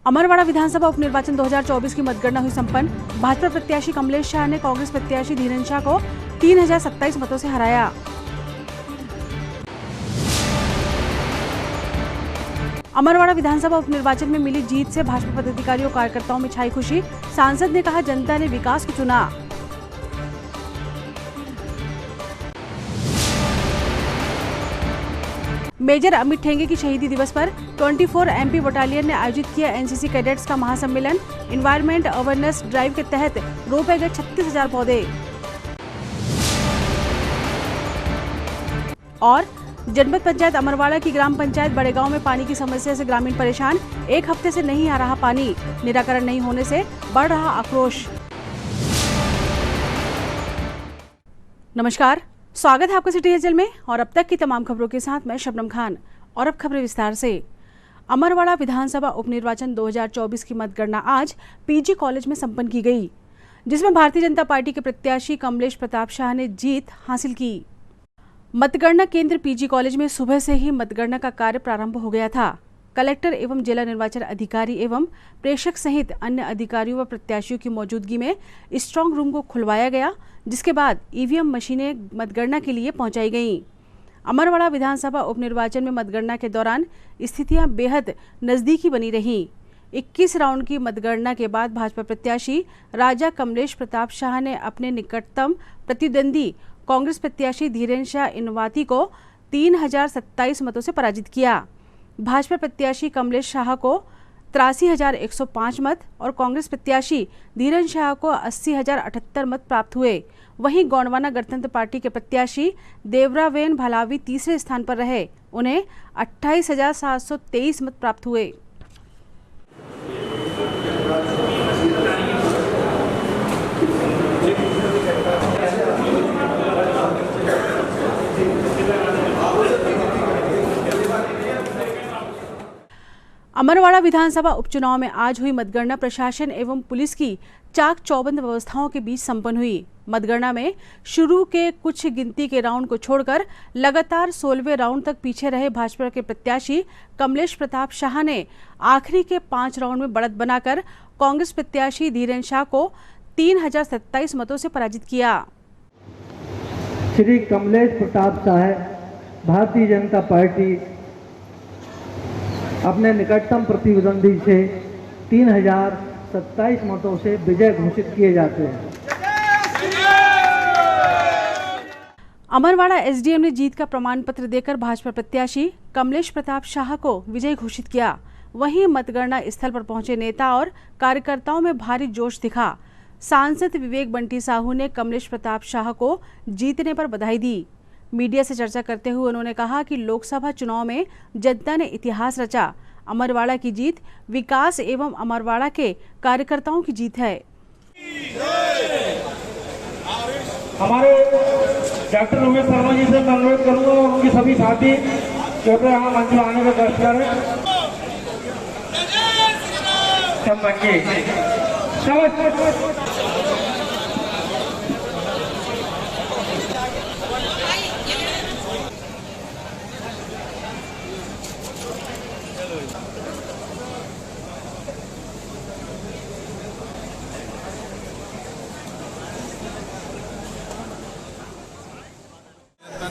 अमरवाड़ा विधानसभा उपनिर्वाचन 2024 की मतगणना हुई संपन्न। भाजपा प्रत्याशी कमलेश शाह ने कांग्रेस प्रत्याशी धीरेन शाह को 3027 मतों से हराया। अमरवाड़ा विधानसभा उपनिर्वाचन में मिली जीत से भाजपा पदाधिकारियों कार्यकर्ताओं में छाई खुशी। सांसद ने कहा, जनता ने विकास को चुना। मेजर अमित ठेंगे की शहीदी दिवस पर 24 MP बटालियन ने आयोजित किया एनसीसी कैडेट्स का महासम्मेलन। एनवायरमेंट अवेयरनेस ड्राइव के तहत रोपे गए 36,000 पौधे। और जनपद पंचायत अमरवाड़ा की ग्राम पंचायत बड़ेगांव में पानी की समस्या से ग्रामीण परेशान। एक हफ्ते से नहीं आ रहा पानी, निराकरण नहीं होने से बढ़ रहा आक्रोश। नमस्कार, स्वागत है आपका सिटी एजल में और अब तक की तमाम खबरों के साथ मैं शबनम खान। और अब खबरें विस्तार से। अमरवाड़ा विधानसभा उपनिर्वाचन 2024 की मतगणना आज पीजी कॉलेज में संपन्न की गई, जिसमें भारतीय जनता पार्टी के प्रत्याशी कमलेश प्रताप शाह ने जीत हासिल की। मतगणना केंद्र पीजी कॉलेज में सुबह से ही मतगणना का कार्य प्रारंभ हो गया था। कलेक्टर एवं जिला निर्वाचन अधिकारी एवं प्रेक्षक सहित अन्य अधिकारियों व प्रत्याशियों की मौजूदगी में स्ट्रांग रूम को खुलवाया गया, जिसके बाद ईवीएम मशीनें मतगणना के लिए पहुंचाई गईं। अमरवाड़ा विधानसभा उपनिर्वाचन में मतगणना के दौरान स्थितियां बेहद नजदीकी बनी रहीं। 21 राउंड की मतगणना के बाद भाजपा प्रत्याशी राजा कमलेश प्रताप शाह ने अपने निकटतम प्रतिद्वंदी कांग्रेस प्रत्याशी धीरेन शाह इनवाती को 3027 मतों से पराजित किया। भाजपा प्रत्याशी कमलेश शाह को 83,105 मत और कांग्रेस प्रत्याशी धीरेन शाह को 80,078 मत प्राप्त हुए। वहीं गोंडवाना गणतंत्र पार्टी के प्रत्याशी देवरावेन भलावी तीसरे स्थान पर रहे। उन्हें 28,723 मत प्राप्त हुए। अमरवाड़ा विधानसभा उपचुनाव में आज हुई मतगणना प्रशासन एवं पुलिस की चाक चौबंद व्यवस्थाओं के बीच संपन्न हुई। मतगणना में शुरू के कुछ गिनती के राउंड को छोड़कर लगातार 16वें राउंड तक पीछे रहे भाजपा के प्रत्याशी कमलेश प्रताप शाह ने आखिरी के 5 राउंड में बढ़त बनाकर कांग्रेस प्रत्याशी धीरेन शाह को 3027 मतों से पराजित किया। श्री कमलेश प्रताप शाह भारतीय जनता पार्टी अपने निकटतम प्रतिद्वंदी से 3027 मतों से विजय घोषित किए जाते हैं। अमरवाड़ा एसडीएम ने जीत का प्रमाण पत्र देकर भाजपा प्रत्याशी कमलेश प्रताप शाह को विजयी घोषित किया। वहीं मतगणना स्थल पर पहुंचे नेता और कार्यकर्ताओं में भारी जोश दिखा। सांसद विवेक बंटी साहू ने कमलेश प्रताप शाह को जीतने पर बधाई दी। मीडिया से चर्चा करते हुए उन्होंने कहा कि लोकसभा चुनाव में जनता ने इतिहास रचा। अमरवाड़ा की जीत विकास एवं अमरवाड़ा के कार्यकर्ताओं की जीत है। हमारे डॉक्टर उमेश शर्मा जी से मैं अनुरोध करूंगा और उनके सभी साथी कृपया यहाँ मंच में आने का कष्ट करें। सब बच्चे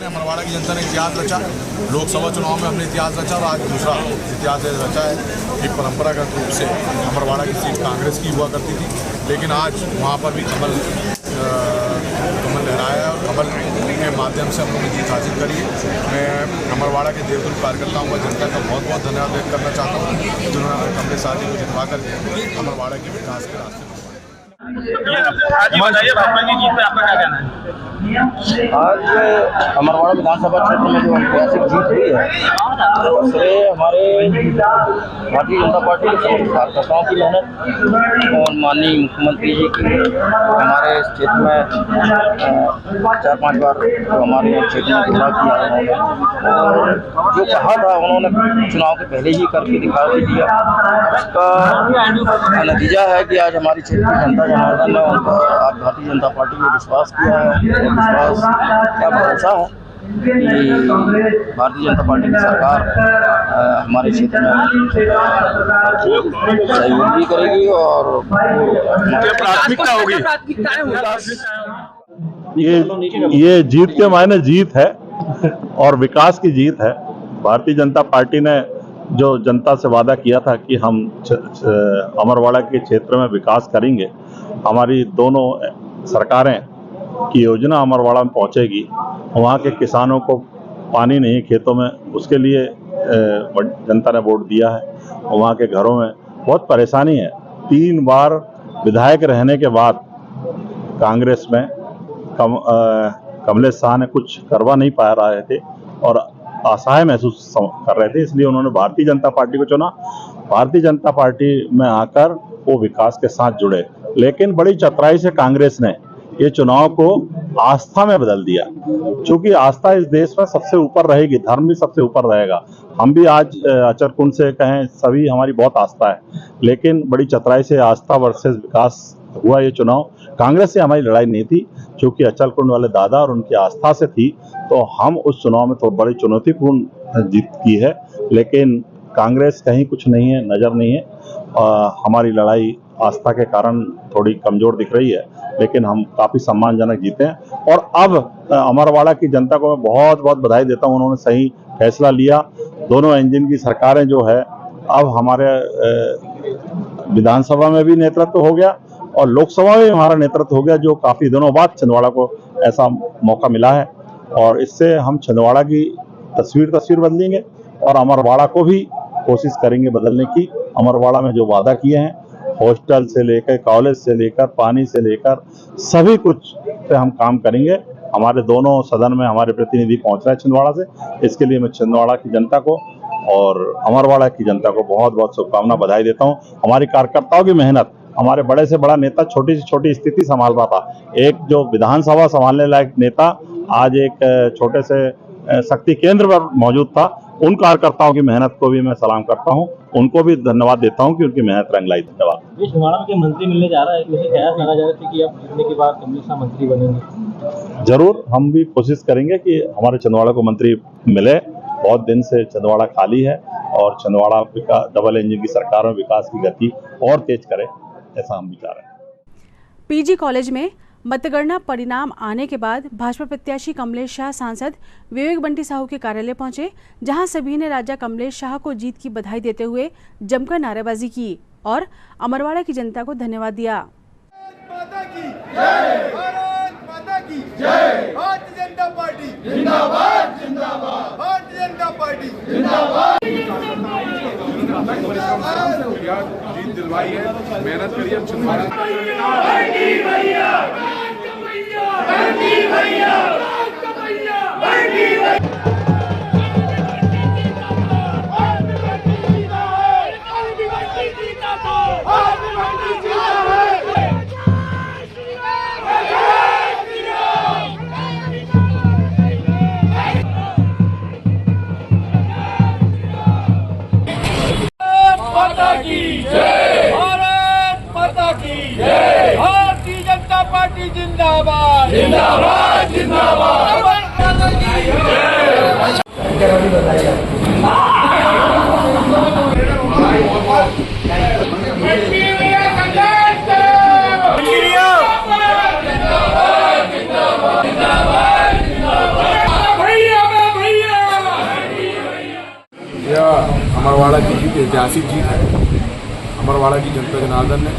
अमरवाड़ा की जनता ने इतिहास रचा। लोकसभा चुनाव में हमने इतिहास रचा और आज दूसरा इतिहास रचा है कि परंपरागत रूप से अमरवाड़ा की सीट कांग्रेस की हुआ करती थी, लेकिन आज वहाँ पर भी कमल लहराया और कमल के माध्यम से हम लोगों ने जीत हासिल करी है। मैं अमरवाड़ा के देवदुल कार्यकर्ताओं का जनता का बहुत बहुत धन्यवाद व्यक्त करना चाहता हूँ, जिन्होंने कमलेश शाह जी को जितवा करके अमरवाड़ा के विकास के रास्ते। आज अमरवाड़ा विधानसभा क्षेत्र में जो ऐतिहासिक जीत हुई है, उससे हमारे भारतीय जनता पार्टी के समस्त कार्यकर्ताओं की मेहनत और माननीय मुख्यमंत्री जी की हमारे इस क्षेत्र में 4-5 बार तो हमारे क्षेत्र में दौरा किया उन्होंने, और जो कहा था उन्होंने चुनाव के पहले ही करके दिखा भी दिया। उसका नतीजा है कि आज हमारी क्षेत्र की जनता जनार्दन ने आज भारतीय जनता पार्टी में विश्वास किया है। विश्वास क्या भरोसा है कि भारतीय जनता पार्टी की सरकार हमारे क्षेत्र में सहयोग भी करेगी और प्राथमिकता होगी। ये जीत के मायने जीत है और विकास की जीत है। भारतीय जनता पार्टी ने जो जनता से वादा किया था कि हम अमरवाड़ा के क्षेत्र में विकास करेंगे, हमारी दोनों सरकारें की योजना अमरवाड़ा में पहुंचेगी। वहाँ के किसानों को पानी नहीं खेतों में, उसके लिए जनता ने वोट दिया है। वहाँ के घरों में बहुत परेशानी है। 3 बार विधायक रहने के बाद कांग्रेस में कमलेश शाह ने कुछ करवा नहीं पा रहे थे और असहाय महसूस कर रहे थे, इसलिए उन्होंने भारतीय जनता पार्टी को चुना। भारतीय जनता पार्टी में आकर वो विकास के साथ जुड़े, लेकिन बड़ी चतुराई से कांग्रेस ने ये चुनाव को आस्था में बदल दिया। क्योंकि आस्था इस देश में सबसे ऊपर रहेगी, धर्म भी सबसे ऊपर रहेगा। हम भी आज अचरकुंड से कहें, सभी हमारी बहुत आस्था है, लेकिन बड़ी चतुराई से आस्था वर्सेस विकास हुआ ये चुनाव। कांग्रेस से हमारी लड़ाई नहीं थी, क्योंकि अचलकुंड वाले दादा और उनकी आस्था से थी, तो हम उस चुनाव में तो बड़ी चुनौतीपूर्ण जीत की है। लेकिन कांग्रेस कहीं कुछ नहीं है, नजर नहीं है। हमारी लड़ाई आस्था के कारण थोड़ी कमजोर दिख रही है, लेकिन हम काफी सम्मानजनक जीते हैं। और अब अमरवाड़ा की जनता को मैं बहुत बहुत बधाई देता हूं, उन्होंने सही फैसला लिया। दोनों इंजन की सरकारें जो है, अब हमारे विधानसभा में भी नेतृत्व हो गया और लोकसभा में हमारा नेतृत्व हो गया, जो काफी दिनों बाद छिंदवाड़ा को ऐसा मौका मिला है। और इससे हम छिंदवाड़ा की तस्वीर बदलेंगे और अमरवाड़ा को भी कोशिश करेंगे बदलने की। अमरवाड़ा में जो वादा किए हैं, हॉस्टल से लेकर, कॉलेज से लेकर, पानी से लेकर, सभी कुछ पे हम काम करेंगे। हमारे दोनों सदन में हमारे प्रतिनिधि पहुंच रहे हैं छिंदवाड़ा से। इसके लिए मैं छिंदवाड़ा की जनता को और अमरवाड़ा की जनता को बहुत बहुत शुभकामना, बधाई देता हूं। हमारे कार्यकर्ताओं की मेहनत, हमारे बड़े से बड़ा नेता छोटी से छोटी स्थिति संभाल रहा था, एक जो विधानसभा संभालने लायक नेता आज एक छोटे से शक्ति केंद्र पर मौजूद था। उन कार्यकर्ताओं की मेहनत को भी मैं सलाम करता हूं, उनको भी धन्यवाद देता हूं कि उनकी मेहनत रंग लाई। धन्यवाद। ये छिंदवाड़ा में मंत्री मिलने जा रहा है, मुझे ख्याल लगा जा रहा था कि अब जीतने के बाद कमलेश शाह मंत्री बनेंगे। जरूर, हम भी कोशिश करेंगे कि हमारे छिंदवाड़ा को मंत्री मिले। बहुत दिन से छिंदवाड़ा खाली है और छिंदवाड़ा डबल इंजन की सरकार में विकास की गति और तेज करे, ऐसा हम विचार है। पीजी कॉलेज में मतगणना परिणाम आने के बाद भाजपा प्रत्याशी कमलेश शाह सांसद विवेक बंटी साहू के कार्यालय पहुंचे, जहां सभी ने राजा कमलेश शाह को जीत की बधाई देते हुए जमकर नारेबाजी की और अमरवाड़ा की जनता को धन्यवाद दिया। भारतीय जनता पार्टी जिंदाबाद, जिंदाबाद। भारतीय जनता पार्टी जिंदाबाद। जीत दिलवाई है, मेहनत करिए। भारतीय जनता पार्टी जिंदाबाद, जिंदाबाद, जिंदाबाद। यह अमरवाड़ा की जीत ऐतिहासिक जीत है। अमरवाड़ा की जनता जनार्दन ने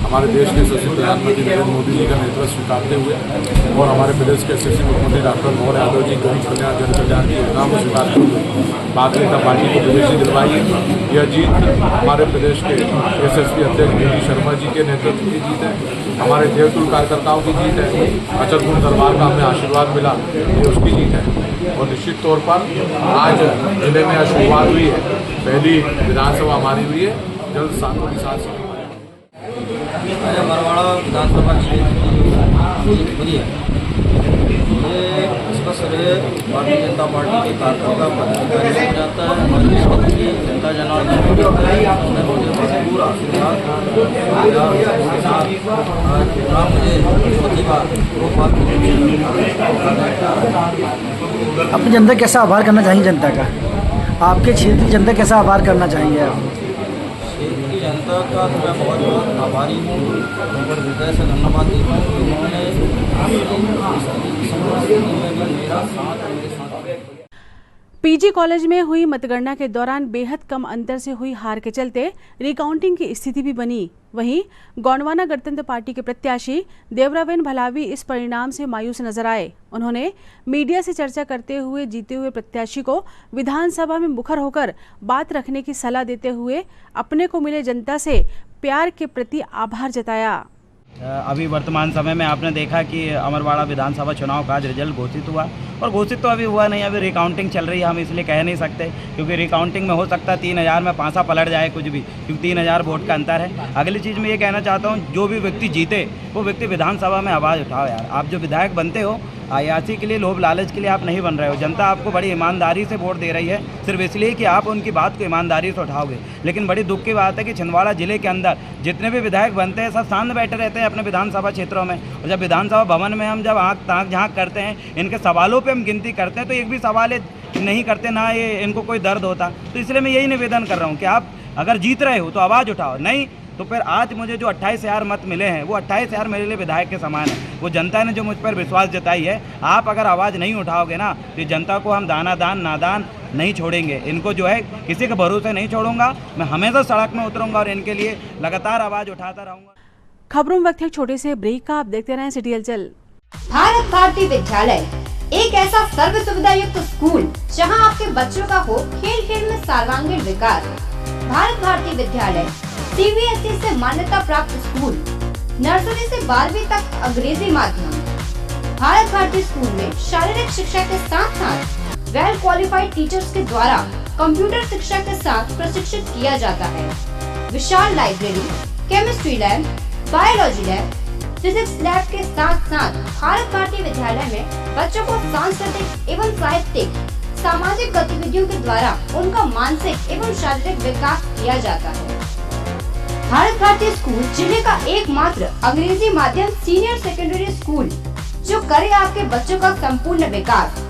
हमारे देश के यशस्वी प्रधानमंत्री नरेंद्र मोदी जी का नेतृत्व स्वीकारते हुए और हमारे प्रदेश के यशस्वी मुख्यमंत्री डॉक्टर मोहन यादव जी गरीब कल्याण जन कल्याण की योजनाओं को स्वीकारते हुए भारतीय जनता पार्टी को प्रदेश की दिलवाई है। यह जीत हमारे प्रदेश के यशस्वी अध्यक्ष बी डी शर्मा जी के नेतृत्व की जीत है, हमारे देवतुल कार्यकर्ताओं की जीत है। अचलकुंड दरबार का हमें आशीर्वाद मिला, ये उसकी जीत है। और निश्चित तौर पर आज जिले में शुरुआत हुई है, पहली विधानसभा हमारी हुई है, जल्द सातों की साथ अमरवाड़ा विधानसभा की जीत हुई है। ये इसका श्रेय भारतीय जनता पार्टी के कार्यकर्ता पदाधिकारी को जाता है और इस वक्त की जनता जनार्दन को जाता है। उन्होंने मुझे भरपूर आशीर्वाद के साथ मुझे चौथी बार 2 बार अपनी जनता कैसा आभार करना चाहेंगे जनता का? आपके क्षेत्र की जनता कैसा आभार करना चाहेंगे आप? क्षेत्र की जनता का तो मैं बहुत बहुत आभारी हूँ, उनको हृदय से धन्यवाद देता हूँ। उन्होंने मेरा साथ और मेरे साथ पीजी कॉलेज में हुई मतगणना के दौरान बेहद कम अंतर से हुई हार के चलते रिकाउंटिंग की स्थिति भी बनी। वहीं गोंडवाना गणतंत्र पार्टी के प्रत्याशी देवरावेन भलावी इस परिणाम से मायूस नजर आए। उन्होंने मीडिया से चर्चा करते हुए जीते हुए प्रत्याशी को विधानसभा में मुखर होकर बात रखने की सलाह देते हुए अपने को मिले जनता से प्यार के प्रति आभार जताया। अभी वर्तमान समय में आपने देखा कि अमरवाड़ा विधानसभा चुनाव का आज रिजल्ट घोषित हुआ, और घोषित तो अभी हुआ नहीं, अभी रिकाउंटिंग चल रही है। हम इसलिए कह नहीं सकते, क्योंकि रिकाउंटिंग में हो सकता है 3000 में पासा पलट जाए कुछ भी, क्योंकि 3000 वोट का अंतर है। अगली चीज़ मैं ये कहना चाहता हूँ, जो भी व्यक्ति जीते वो व्यक्ति विधानसभा में आवाज़ उठाओ यार। आप जो विधायक बनते हो अयासी के लिए, लोभ लालच के लिए आप नहीं बन रहे हो। जनता आपको बड़ी ईमानदारी से वोट दे रही है, सिर्फ इसलिए कि आप उनकी बात को ईमानदारी से उठाओगे। लेकिन बड़ी दुख की बात है कि छिंदवाड़ा जिले के अंदर जितने भी विधायक बनते हैं सब शांत बैठे रहते हैं अपने विधानसभा क्षेत्रों में, और जब विधानसभा भवन में हम जब आँख ताक झाँक करते हैं, इनके सवालों पर हम गिनती करते हैं तो एक भी सवाल नहीं करते, ना ये इनको कोई दर्द होता। तो इसलिए मैं यही निवेदन कर रहा हूँ कि आप अगर जीत रहे हो तो आवाज़ उठाओ, नहीं तो फिर आज मुझे जो 28,000 मत मिले हैं वो 28,000 मेरे लिए विधायक के समान है। वो जनता ने जो मुझ पर विश्वास जताई है, आप अगर आवाज़ नहीं उठाओगे ना तो जनता को हम दानादान नादान नहीं छोड़ेंगे। इनको जो है किसी के भरोसे नहीं छोड़ूंगा, मैं हमेशा सड़क में उतरूंगा और इनके लिए लगातार आवाज़ उठाता रहूँगा। खबरों में वक्त है छोटे से ब्रेक का, आप देखते रहें सिटी हलचल। भारत भारती विद्यालय एक ऐसा सर्व सुविधा युक्त स्कूल जहां आपके बच्चों का हो खेल खेल में सर्वांगीण विकास। भारत भारती विद्यालय CBSE से मान्यता प्राप्त स्कूल, नर्सरी से 12वीं तक अंग्रेजी माध्यम। भारत भारती स्कूल में शारीरिक शिक्षा के साथ साथ वेल क्वालिफाइड टीचर्स के द्वारा कंप्यूटर शिक्षा के साथ प्रशिक्षित किया जाता है। विशाल library, chemistry lab, biology lab, physics lab के साथ साथ भारत भारती विद्यालय में बच्चों को सांस्कृतिक एवं साहित्यिक सामाजिक गतिविधियों के द्वारा उनका मानसिक एवं शारीरिक विकास किया जाता है। भारत भारती स्कूल जिले का एकमात्र अंग्रेजी माध्यम सीनियर सेकेंडरी स्कूल जो करे आपके बच्चों का संपूर्ण विकास।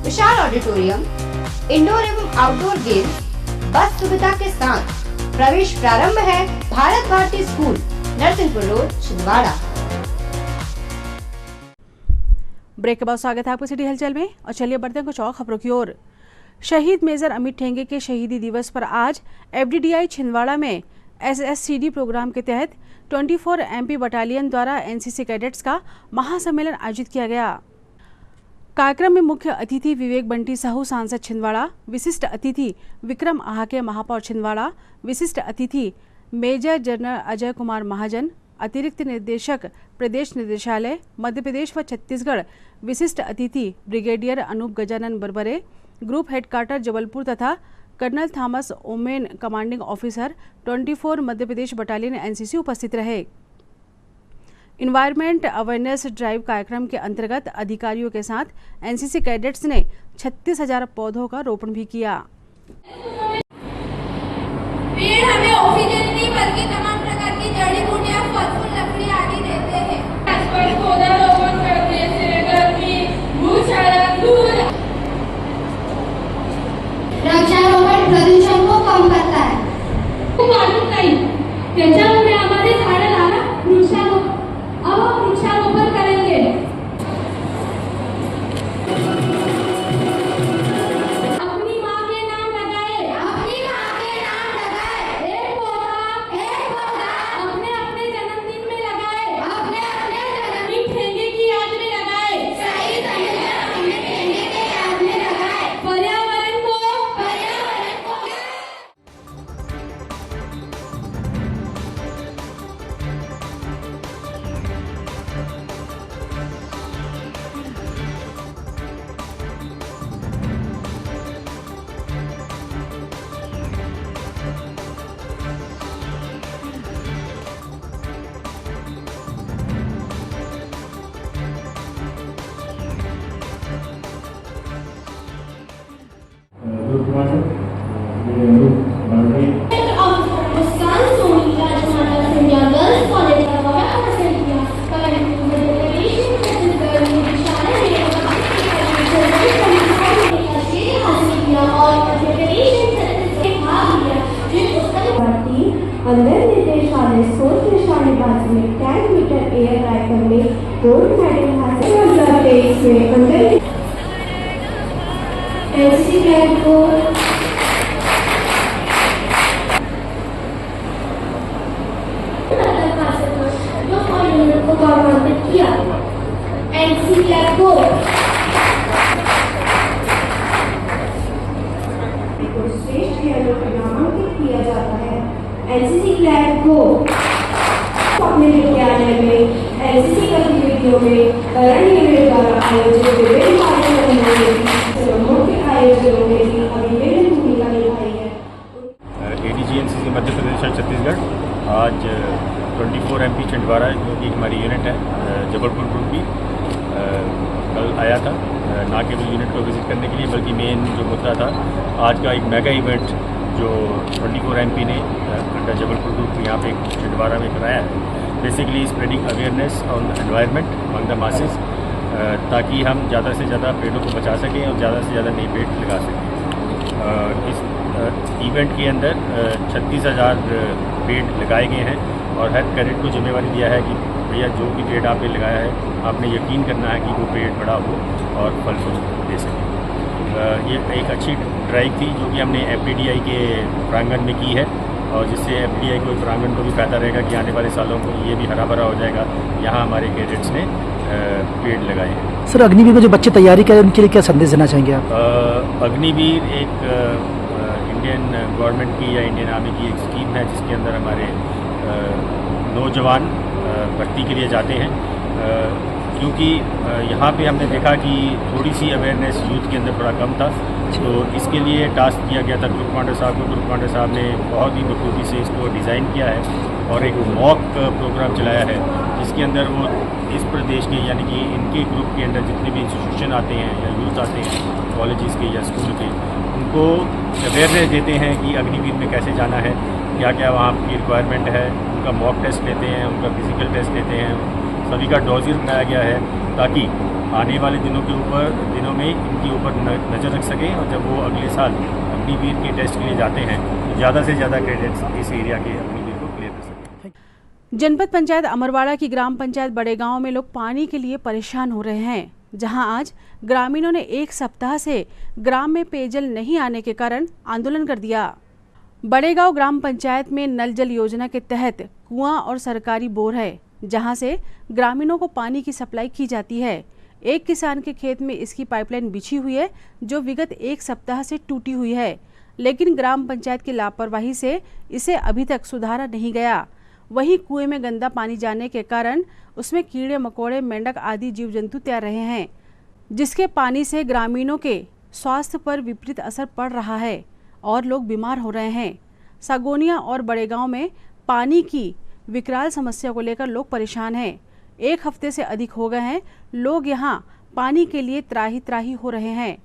विशाल ऑडिटोरियम, इंडोर एवं आउटडोर गेम, बस सुविधा के साथ प्रवेश प्रारंभ है। Bharat Bharati school, Narsinghpur road, Chhindwara. Break के बाद स्वागत है आपको सिटी हलचल में, और चलिए बढ़ते हैं कुछ और खबरों की ओर। शहीद मेजर अमित ठेंगे के शहीदी दिवस पर आज FDDI छिंदवाड़ा में SSCD प्रोग्राम के तहत 24 MP बटालियन द्वारा NCC कैडेट्स का महासम्मेलन आयोजित किया गया। कार्यक्रम में मुख्य अतिथि विवेक बंटी साहू सांसद छिंदवाड़ा, विशिष्ट अतिथि विक्रम आहाके महापौर छिंदवाड़ा, विशिष्ट अतिथि मेजर जनरल अजय कुमार महाजन, अतिरिक्त निर्देशक प्रदेश निदेशालय मध्य प्रदेश व छत्तीसगढ़, विशिष्ट अतिथि brigadier Anoop Gajanan Barbare, group headquarter Jabalpur तथा colonel Thomas Oommen commanding officer 24 Madhya Pradesh battalion NCC उपस्थित रहे। इन्वायरमेंट अवेयरनेस ड्राइव कार्यक्रम के अंतर्गत अधिकारियों के साथ NCC कैडेट्स ने 36,000 पौधों का रोपण भी किया। पेड़ हमें ऑक्सीजन नहीं बल्कि तमाम प्रकार की जड़ी बूटियां, फल फूल, लकड़ी आदि देते हैं। पौधारोपण करने से गर्मी, भूक्षरण दूर, वृक्षारोपण प्रदूषण को कम करता है। मालूम नहीं त्याच्यामुळे हमारे झाडं लावा, वृक्षारोपण। अब हम वृक्षारोपण करेंगे। अपनी माँ के नाम लगाए, अपनी माँ के नाम लगाए। एक पौधा अपने अपने जन्मदिन में लगाए, अपने अपने जन्मदिन ठेंगे की याद में लगाए। सही अपने ठेंगे के याद में लगाए। पर्यावरण को गोल्ड मेडल हासिल 2023 में अंडर एनसीसी कैडेट को गौरवान्वित किया। एनसीसी कैडेट को श्रेष्ठ खिलाड़ियों को नामांकित किया जाता है। एनसीसी कैडेट को अपने विद्यालय में एनसीसी गतिविधियों में रणनीति द्वारा आयोजित विभिन्न कार्यक्रमों में मुख्य आयोजनों में भी अभिन्न भूमिका निभाई है। एडीजी एनसीसी मध्य प्रदेश और छत्तीसगढ़ आज 24 MP छिंदवाड़ा जो कि हमारी यूनिट है जबलपुर ग्रुप की कल आया था ना केवल यूनिट को विजिट करने के लिए बल्कि मेन जो मुद्दा था आज का एक मेगा इवेंट जो 24 MP ने अंडर जबलपुर ग्रुप यहाँ पे छिंदवाड़ा में कराया है। Basically spreading awareness on environment among the masses ताकि हम ज़्यादा से ज़्यादा पेड़ों को बचा सकें और ज़्यादा से ज़्यादा नए पेड़ लगा सकें। इस इवेंट के अंदर 36,000 पेड़ लगाए गए हैं और हर कैडेट को जिम्मेवारी दिया है कि भैया जो भी पेड़ आपने लगाया है आपने यकीन करना है कि वो पेड़ बड़ा हो और फल फूल दे सके। ये एक अच्छी ड्राइव थी जो कि हमने FDDI के प्रांगण में की है और जिससे FDDI को प्रांगण को भी फायदा रहेगा कि आने वाले सालों को ये भी हरा भरा हो जाएगा। यहाँ हमारे कैडेट्स ने पेड़ लगाए हैं। सर अग्निवीर में जो बच्चे तैयारी करें उनके लिए क्या संदेश देना चाहेंगे आप? अग्निवीर एक इंडियन गवर्नमेंट की या इंडियन आर्मी की एक स्कीम है जिसके अंदर हमारे नौजवान भर्ती के लिए जाते हैं। क्योंकि यहाँ पे हमने देखा कि थोड़ी सी अवेयरनेस यूथ के अंदर थोड़ा कम था, तो इसके लिए टास्क किया गया था ग्रुप कमांडर साहब को। ग्रुप कमांडर साहब ने बहुत ही बखूबी से इसको डिज़ाइन किया है और एक मॉक प्रोग्राम चलाया है जिसके अंदर वो इस प्रदेश के यानी कि इनके ग्रुप के अंदर जितने भी इंस्टीट्यूशन आते हैं या यूथ आते हैं कॉलेजेस के या स्कूल के, उनको अवेयरनेस देते हैं कि अग्निवीर में कैसे जाना है, क्या क्या वहाँ की रिक्वायरमेंट है। उनका मॉक टेस्ट लेते हैं, उनका फिजिकल टेस्ट लेते हैं, सभी का डोजियर बनाया गया है ताकि आने वाले दिनों में इनके ऊपर नज़र रख सकें और जब वो अगले साल अग्निवीर के टेस्ट के लिए जाते हैं तो ज़्यादा से ज़्यादा कैडेट्स इस एरिया के अग्निवीर को क्लियर कर सकें। जनपद पंचायत अमरवाड़ा की ग्राम पंचायत बड़े गांव में लोग पानी के लिए परेशान हो रहे हैं, जहां आज ग्रामीणों ने एक सप्ताह से ग्राम में पेयजल नहीं आने के कारण आंदोलन कर दिया। बड़ेगांव ग्राम पंचायत में नल जल योजना के तहत कुआं और सरकारी बोर है, जहां से ग्रामीणों को पानी की सप्लाई की जाती है। एक किसान के खेत में इसकी पाइपलाइन बिछी हुई है जो विगत एक सप्ताह से टूटी हुई है, लेकिन ग्राम पंचायत की लापरवाही से इसे अभी तक सुधारा नहीं गया। वहीं कुएं में गंदा पानी जाने के कारण उसमें कीड़े मकोड़े, मेंढक आदि जीव जंतु तैर रहे हैं, जिसके पानी से ग्रामीणों के स्वास्थ्य पर विपरीत असर पड़ रहा है और लोग बीमार हो रहे हैं। सागोनिया और बड़ेगांव में पानी की विकराल समस्या को लेकर लोग परेशान हैं। एक हफ्ते से अधिक हो गए हैं लोग यहां पानी के लिए त्राही त्राही हो रहे हैं।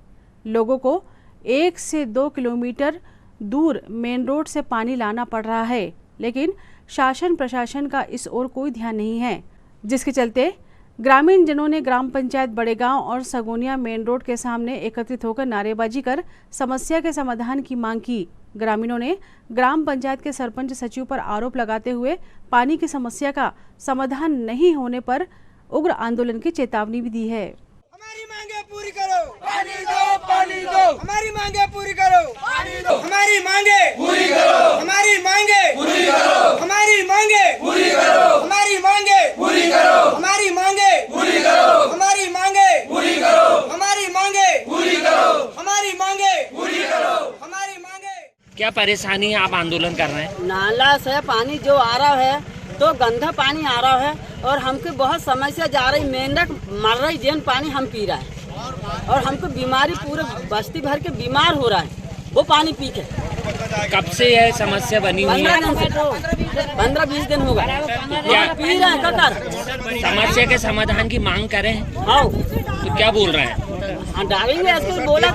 लोगों को 1 से 2 किलोमीटर दूर मेन रोड से पानी लाना पड़ रहा है, लेकिन शासन प्रशासन का इस ओर कोई ध्यान नहीं है, जिसके चलते ग्रामीण जनों ने ग्राम पंचायत बड़ेगांव और सगोनिया मेन रोड के सामने एकत्रित होकर नारेबाजी कर समस्या के समाधान की मांग की। ग्रामीणों ने ग्राम पंचायत के सरपंच सचिव पर आरोप लगाते हुए पानी की समस्या का समाधान नहीं होने पर उग्र आंदोलन की चेतावनी भी दी है। हमारी मांगे पूरी करो, पानी दो, पानी दो। हमारी मांगे पूरी करो, पानी दो। हमारी मांगे पूरी करो, हमारी मांगे पूरी करो, हमारी मांगे पूरी करो, हमारी मांगे पूरी करो, हमारी मांगे पूरी करो, हमारी मांगे पूरी करो, हमारी मांगे पूरी करो, हमारी मांगे पूरी करो, हमारी मांगे। क्या परेशानी है, आप आंदोलन कर रहे हैं? नाला से पानी जो आ रहा है तो गंदा पानी आ रहा है और हमको बहुत समस्या जा रही, मेंढक मर रही, जैन पानी हम पी रहा है और हमको बीमारी पूरे बस्ती भर के बीमार हो रहा है वो पानी पी के। कब से यह समस्या बनी हुई है? 15-20 दिन हो गए पी रहे हैं। समस्या के समाधान की मांग करें। हाँ तो क्या बोल रहे हैं? डालेंगे ऐसे बोला,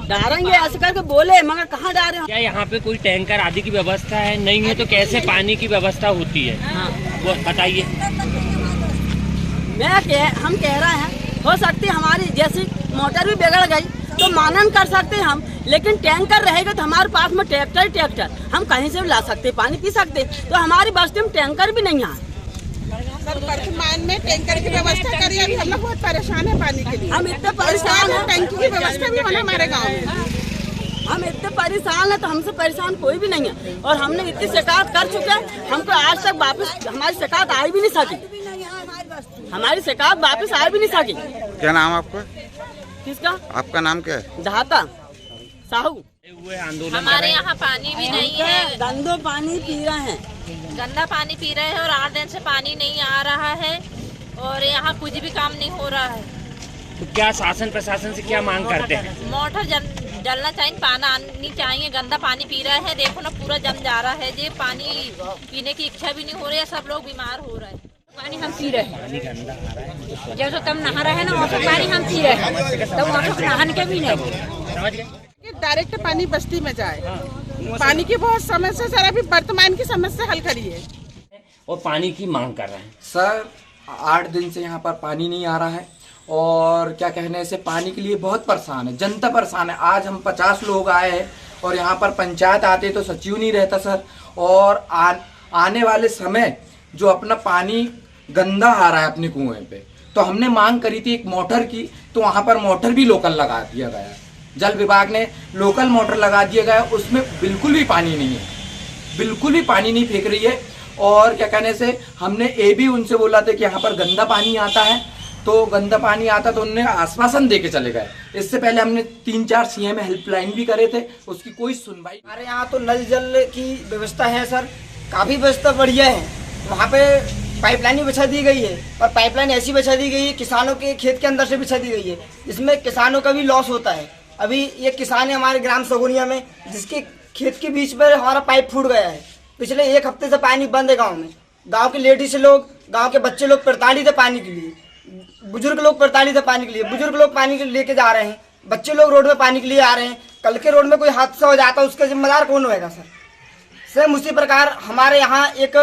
डालेंगे ऐसे करके बोले, मगर कहाँ डाले? क्या यहाँ पे कोई टैंकर आदि की व्यवस्था है? नहीं है तो कैसे पानी की व्यवस्था होती है? हाँ। वो बताइए। हम कह रहे हैं हो सकती हमारी जैसी मोटर भी बिगड़ गई तो मानन कर सकते हैं हम, लेकिन टैंकर रहेगा तो हमारे पास में ट्रैक्टर हम कहीं से भी ला सकते, पानी पी सकते। तो हमारी बस्ती में टैंकर भी नहीं है। सर वर्तमान में टैंकर की व्यवस्था करी, अभी हम लोग बहुत परेशान है पानी के लिए। हम इतने परेशान हैं, टैंकी की व्यवस्था भी बना हमारे गाँव में। हम इतने परेशान हैं तो हमसे परेशान कोई भी नहीं है, और हमने इतनी शिकायत कर चुके हैं, हमको आज तक वापस हमारी शिकायत आई भी नहीं सकी, हमारी शिकायत वापस आ भी नहीं सकी। क्या नाम आपका? किसका? आपका नाम क्या है? धाता साहू। हमारे यहाँ पानी भी नहीं है, गंदो पानी पी रहे हैं, गंदा पानी पी रहे हैं और 8 दिन से पानी नहीं आ रहा है और यहाँ कुछ भी काम नहीं हो रहा है। तो क्या शासन प्रशासन से क्या मांग करते हैं? मोटर जलना चाहिए, पानी आनी चाहिए, गंदा पानी पी रहे हैं, देखो ना पूरा जम जा रहा है, ये पानी पीने की इच्छा भी नहीं हो रही है, सब लोग बीमार हो रहे हैं। पानी हम पी रहे हैं, जब तब नहा रहे हैं ना वो पानी हम पी रहे हैं, तब वो नहाने के भी नहीं। डायरेक्ट पानी बस्ती में जाए, पानी की बहुत समस्या सर, अभी वर्तमान की समस्या हल करी है और पानी की मांग कर रहे हैं। सर 8 दिन से यहाँ पर पानी नहीं आ रहा है और क्या कहने से पानी के लिए बहुत परेशान है, जनता परेशान है। आज हम 50 लोग आए हैं और यहाँ पर पंचायत आते तो सचिव नहीं रहता सर, और आने वाले समय जो अपना पानी गंदा आ रहा है अपने कुएं पे, तो हमने मांग करी थी एक मोटर की, तो वहाँ पर मोटर भी लोकल लगा दिया गया, जल विभाग ने लोकल मोटर लगा दिया गया, उसमें बिल्कुल भी पानी नहीं है, बिल्कुल भी पानी नहीं फेंक रही है। और क्या कहने से हमने ये भी उनसे बोला था कि यहाँ पर गंदा पानी आता है, तो गंदा पानी आता तो उन्होंने आश्वासन दे के चले गए। इससे पहले हमने 3-4 सीएम हेल्पलाइन भी करे थे, उसकी कोई सुनवाई। हमारे यहाँ तो नल जल की व्यवस्था है सर, काफ़ी व्यवस्था बढ़िया है, वहाँ पे पाइपलाइन भी बिछा दी गई है, और पाइपलाइन ऐसी बिछा दी गई है किसानों के खेत के अंदर से बिछा दी गई है, जिसमें किसानों का भी लॉस होता है। अभी ये किसान है हमारे ग्राम सगुनिया में, जिसके खेत के बीच में हमारा पाइप फूट गया है, पिछले 1 हफ्ते से पानी बंद है गांव में। गांव के लेडीज लोग, गांव के बच्चे लोग प्रताड़ित है पानी के लिए, बुजुर्ग लोग प्रताड़ित है पानी के लिए, बुजुर्ग लोग पानी के लेके जा रहे हैं, बच्चे लोग रोड में पानी के लिए आ रहे हैं। कल के रोड में कोई हादसा हो जाता है उसका जिम्मेदार कौन होएगा सर? सेम उसी प्रकार हमारे यहाँ एक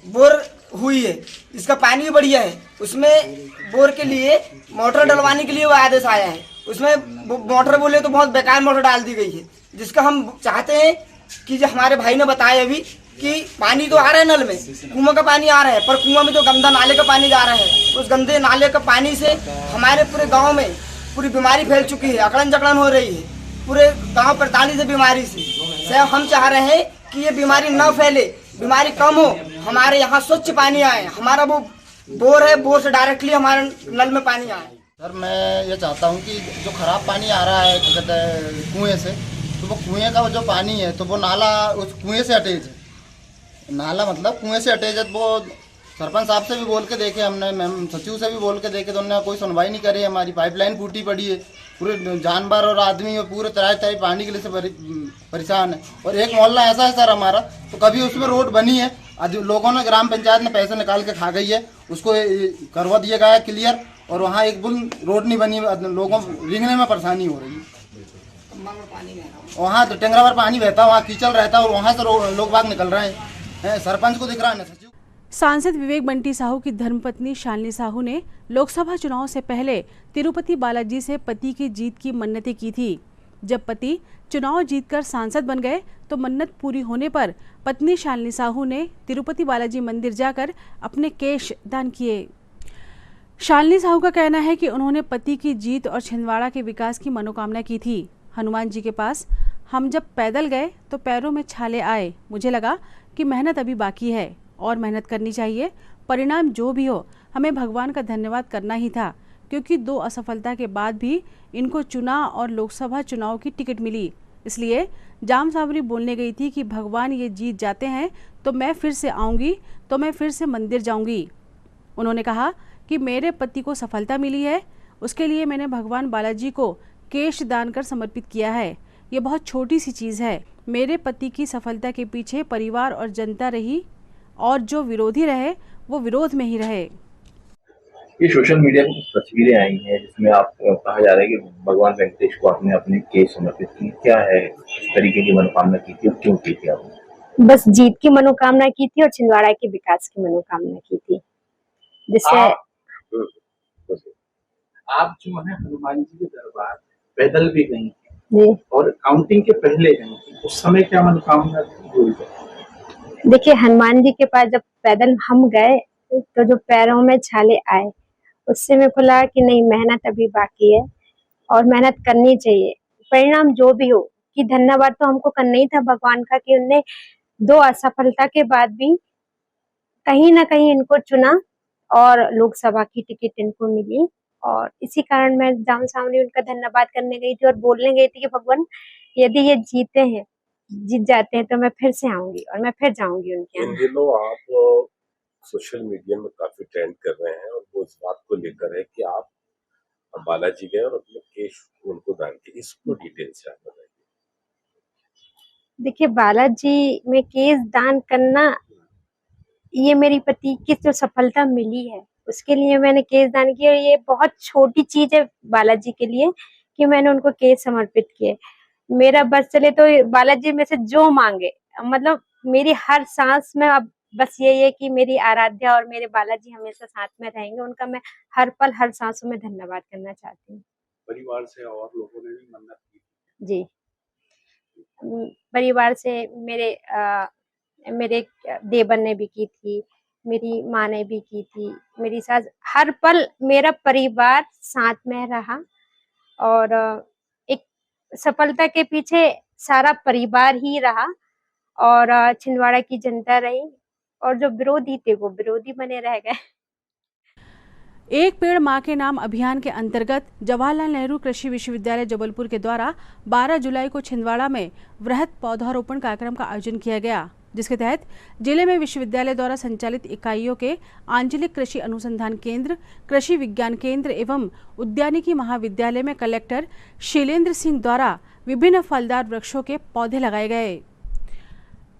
बोर हुई है जिसका पानी भी बढ़िया है, उसमें बोर के लिए मोटर डलवाने के लिए वो आदेश आया है, उसमें मोटर बोले तो बहुत बेकार मोटर डाल दी गई है, जिसका हम चाहते हैं कि जो हमारे भाई ने बताया अभी कि पानी तो आ रहा है नल में, कुआं का पानी आ रहा है, पर कुआं में जो गंदा नाले का पानी जा रहा है, उस गंदे नाले का पानी से हमारे पूरे गांव में पूरी बीमारी फैल चुकी है, अकड़न जकड़न हो रही है, पूरे गांव प्रताड़ित है बीमारी से। हम चाह रहे हैं कि ये बीमारी न फैले, बीमारी कम हो, हमारे यहाँ स्वच्छ पानी आए, हमारा वो बोर है, बोर से डायरेक्टली हमारे नल में पानी आए। सर मैं ये चाहता हूँ कि जो खराब पानी आ रहा है कहते हैं कुएँ से, तो वो कुएँ का जो पानी है तो वो नाला उस कुएँ से अटैच है, नाला मतलब कुएँ से अटैच है। तो वो सरपंच साहब से भी बोल के देखे हमने, मैम सचिव से भी बोल के देखे, तो उन्होंने कोई सुनवाई नहीं करी। हमारी पाइपलाइन फूटी पड़ी है, पूरे जानवर और आदमी पूरे तरह पानी के लिए से परेशान है। और एक मोहल्ला ऐसा है सर हमारा, तो कभी उसमें रोड बनी है, आज लोगों ने ग्राम पंचायत ने पैसे निकाल के खा गई है, उसको करवा दिया गया है क्लियर, और वहाँ एक बुल रोड नहीं बनी, लोगों रिंगने में परेशानी हो रही है। वहाँ तो टेंगरा पर पानी बहता है, वहाँ कीचड़ रहता है, और वहाँ से लोग बाग निकल रहे हैं, सरपंच को दिख रहा है ना सचिव। सांसद विवेक बंटी साहू की धर्मपत्नी शालिनी साहू ने लोकसभा चुनाव से पहले तिरुपति बालाजी से पति की जीत की मन्नतें की थी। जब पति चुनाव जीतकर सांसद बन गए तो मन्नत पूरी होने पर पत्नी शालिनी साहू ने तिरुपति बालाजी मंदिर जाकर अपने केश दान किए। शालिनी साहू का कहना है कि उन्होंने पति की जीत और छिंदवाड़ा के विकास की मनोकामना की थी। हनुमान जी के पास हम जब पैदल गए तो पैरों में छाले आए, मुझे लगा कि मेहनत अभी बाकी है और मेहनत करनी चाहिए, परिणाम जो भी हो हमें भगवान का धन्यवाद करना ही था, क्योंकि 2 असफलता के बाद भी इनको चुना और लोकसभा चुनाव की टिकट मिली। इसलिए जाम सावरी बोलने गई थी कि भगवान ये जीत जाते हैं तो मैं फिर से आऊँगी, तो मैं फिर से मंदिर जाऊँगी। उन्होंने कहा कि मेरे पति को सफलता मिली है, उसके लिए मैंने भगवान बालाजी को केश दान कर समर्पित किया है। ये बहुत छोटी सी चीज़ है। मेरे पति की सफलता के पीछे परिवार और जनता रही, और जो विरोधी रहे वो विरोध में ही रहे। ये सोशल मीडिया पर कुछ तस्वीरें आई हैं जिसमें आप कहा जा रहा है कि भगवान वेंकटेश को आपने अपने केस समर्पित की, क्या है इस तरीके की मनोकामना की थी और क्यों की थी आपने? बस जीत की मनोकामना की थी और छिंदवाड़ा के विकास की मनोकामना की थी, जिससे आप जो है हनुमान जी के दरबार पैदल भी गई और काउंटिंग के पहले गई, उस समय क्या मनोकामना थी? देखिए हनुमान जी के पास जब पैदल हम गए तो जो पैरों में छाले आए, उससे मेरे को लगा कि नहीं, मेहनत अभी बाकी है और मेहनत करनी चाहिए। परिणाम जो भी हो, कि धन्यवाद तो हमको करना ही था भगवान का कि उनने 2 असफलता के बाद भी कहीं ना कहीं इनको चुना और लोकसभा की टिकट इनको मिली। और इसी कारण मैं सामने उनका धन्यवाद करने गई थी और बोलने गई थी कि भगवान, यदि ये जीत जाते हैं तो मैं फिर से आऊंगी और मैं फिर जाऊंगी उनके इन यहाँ। दिनों आप सोशल मीडिया में काफी ट्रेंड कर रहे हैं और वो इस बात को लेकर है कि आप बालाजी गए और अपने केश उनको दान किए, इसको डिटेल से आप बताइए। देखिए, बालाजी में केस दान करना, ये मेरी पति की जो सफलता मिली है उसके लिए मैंने केस दान किया। ये बहुत छोटी चीज है बालाजी के लिए कि मैंने उनको केस समर्पित किए। मेरा बस चले तो बालाजी में से जो मांगे, मतलब मेरी हर सांस में अब बस यही है कि मेरी आराध्या और मेरे बालाजी हमेशा साथ में रहेंगे। उनका मैं हर पल हर सांसों में धन्यवाद करना चाहती हूँ। परिवार से और लोगों ने भी मन्नत की? जी, परिवार से मेरे देवर ने भी की थी, मेरी माँ ने भी की थी, मेरी सास, हर पल मेरा परिवार साथ में रहा। और एक सफलता के पीछे सारा परिवार ही रहा और छिंदवाड़ा की जनता रही, और जो विरोधी थे वो विरोधी बने रह गए। एक पेड़ मां के नाम अभियान के अंतर्गत जवाहरलाल नेहरू कृषि विश्वविद्यालय जबलपुर के द्वारा 12 जुलाई को छिंदवाड़ा में वृहद पौधारोपण कार्यक्रम का आयोजन किया गया, जिसके तहत जिले में विश्वविद्यालय द्वारा संचालित इकाइयों के आंचलिक कृषि अनुसंधान केंद्र, कृषि विज्ञान केंद्र एवं उद्यानिकी महाविद्यालय में कलेक्टर शीलेंद्र सिंह द्वारा विभिन्न फलदार वृक्षों के पौधे लगाए गए।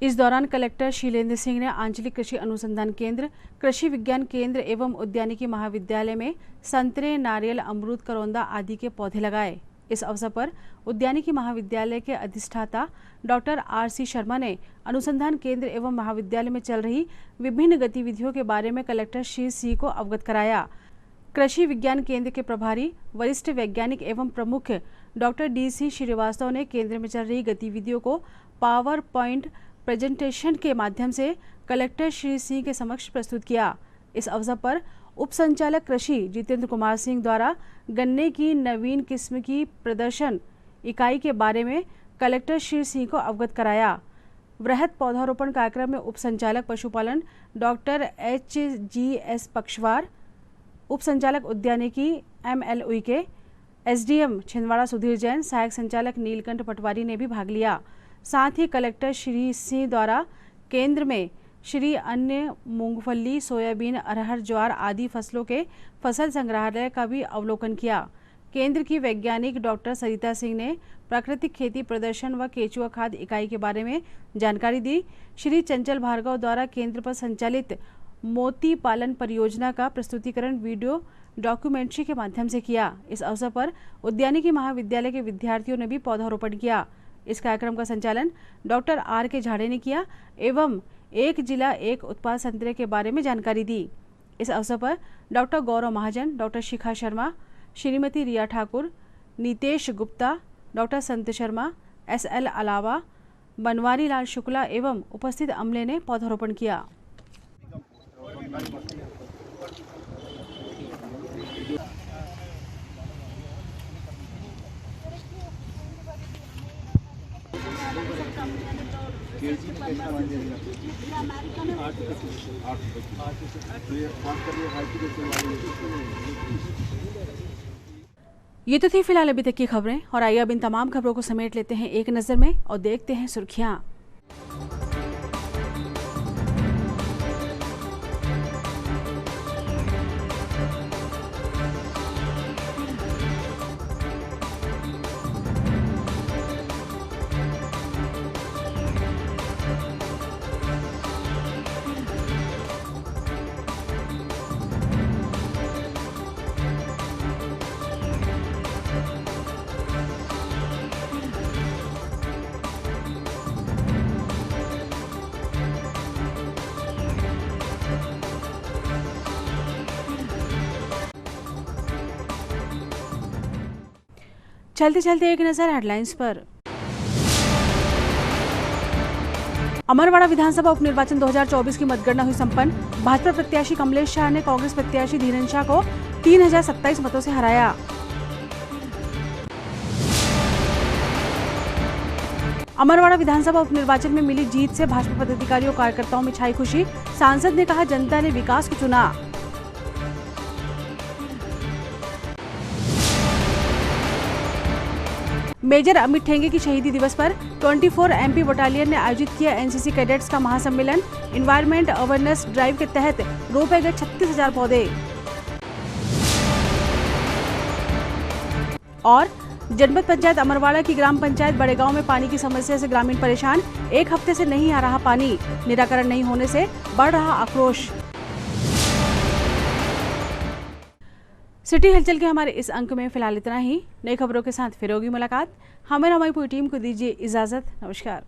इस दौरान कलेक्टर शीलेंद्र सिंह ने आंचलिक कृषि अनुसंधान केंद्र, कृषि विज्ञान केंद्र एवं उद्यानिकी महाविद्यालय में संतरे, नारियल, अमरूद, करौंदा आदि के पौधे लगाए। इस अवसर पर उद्यानिकी महाविद्यालय के अधिष्ठाता डॉक्टर RC शर्मा ने अनुसंधान केंद्र एवं महाविद्यालय में चल रही विभिन्न गतिविधियों के बारे में कलेक्टर श्री सिंह को अवगत कराया। कृषि विज्ञान केंद्र के प्रभारी वरिष्ठ वैज्ञानिक एवं प्रमुख डॉक्टर DC श्रीवास्तव ने केंद्र में चल रही गतिविधियों को पावर पॉइंट प्रेजेंटेशन के माध्यम से कलेक्टर श्री सिंह के समक्ष प्रस्तुत किया। इस अवसर पर उप संचालक कृषि जितेंद्र कुमार सिंह द्वारा गन्ने की नवीन किस्म की प्रदर्शन इकाई के बारे में कलेक्टर श्री सिंह को अवगत कराया। वृहद पौधारोपण कार्यक्रम में उप संचालक पशुपालन डॉक्टर HGS पक्षवार, उप संचालक उद्यानिकी ML उइके, SDM छिंदवाड़ा सुधीर जैन, सहायक संचालक नीलकंठ पटवारी ने भी भाग लिया। साथ ही कलेक्टर श्री सिंह द्वारा केंद्र में श्री अन्य मूंगफली, सोयाबीन, अरहर, ज्वार आदि फसलों के फसल संग्रहालय का भी अवलोकन किया। केंद्र की वैज्ञानिक डॉक्टर सरिता सिंह ने प्राकृतिक खेती प्रदर्शन व केचुआ खाद इकाई के बारे में जानकारी दी। श्री चंचल भार्गव द्वारा केंद्र पर संचालित मोती पालन परियोजना का प्रस्तुतिकरण वीडियो डॉक्यूमेंट्री के माध्यम से किया। इस अवसर पर उद्यानिकी महाविद्यालय के विद्यार्थियों ने भी पौधारोपण किया। इस कार्यक्रम का संचालन डॉक्टर RK झाड़े ने किया एवं एक जिला एक उत्पाद संतरे के बारे में जानकारी दी। इस अवसर पर डॉक्टर गौरव महाजन, डॉक्टर शिखा शर्मा, श्रीमती रिया ठाकुर, नीतेश गुप्ता, डॉक्टर संत शर्मा, SL अलावा, बनवारी लाल शुक्ला एवं उपस्थित अमले ने पौधारोपण किया। ये तो थी फिलहाल अभी तक की खबरें, और आइए अब इन तमाम खबरों को समेट लेते हैं एक नजर में और देखते हैं सुर्खियां। चलते चलते एक नजर हेडलाइंस पर। अमरवाड़ा विधानसभा उपनिर्वाचन 2024 की मतगणना हुई संपन्न। भाजपा प्रत्याशी कमलेश शाह ने कांग्रेस प्रत्याशी धीरन शाह को 3027 मतों से हराया। अमरवाड़ा विधानसभा उपनिर्वाचन में मिली जीत से भाजपा पदाधिकारियों और कार्यकर्ताओं में छाई खुशी। सांसद ने कहा, जनता ने विकास को चुना। मेजर अमित ठेंगे की शहीदी दिवस पर 24 एमपी बटालियन ने आयोजित किया एनसीसी कैडेट्स का महासम्मेलन। एनवायरमेंट अवेयरनेस ड्राइव के तहत रोपे गए 36,000 पौधे। और जनपद पंचायत अमरवाड़ा की ग्राम पंचायत बड़ेगांव में पानी की समस्या से ग्रामीण परेशान। एक हफ्ते से नहीं आ रहा पानी, निराकरण नहीं होने से बढ़ रहा आक्रोश। सिटी हलचल के हमारे इस अंक में फिलहाल इतना ही। नई खबरों के साथ फिर होगी मुलाकात। हमें और हमारी पूरी टीम को दीजिए इजाजत। नमस्कार।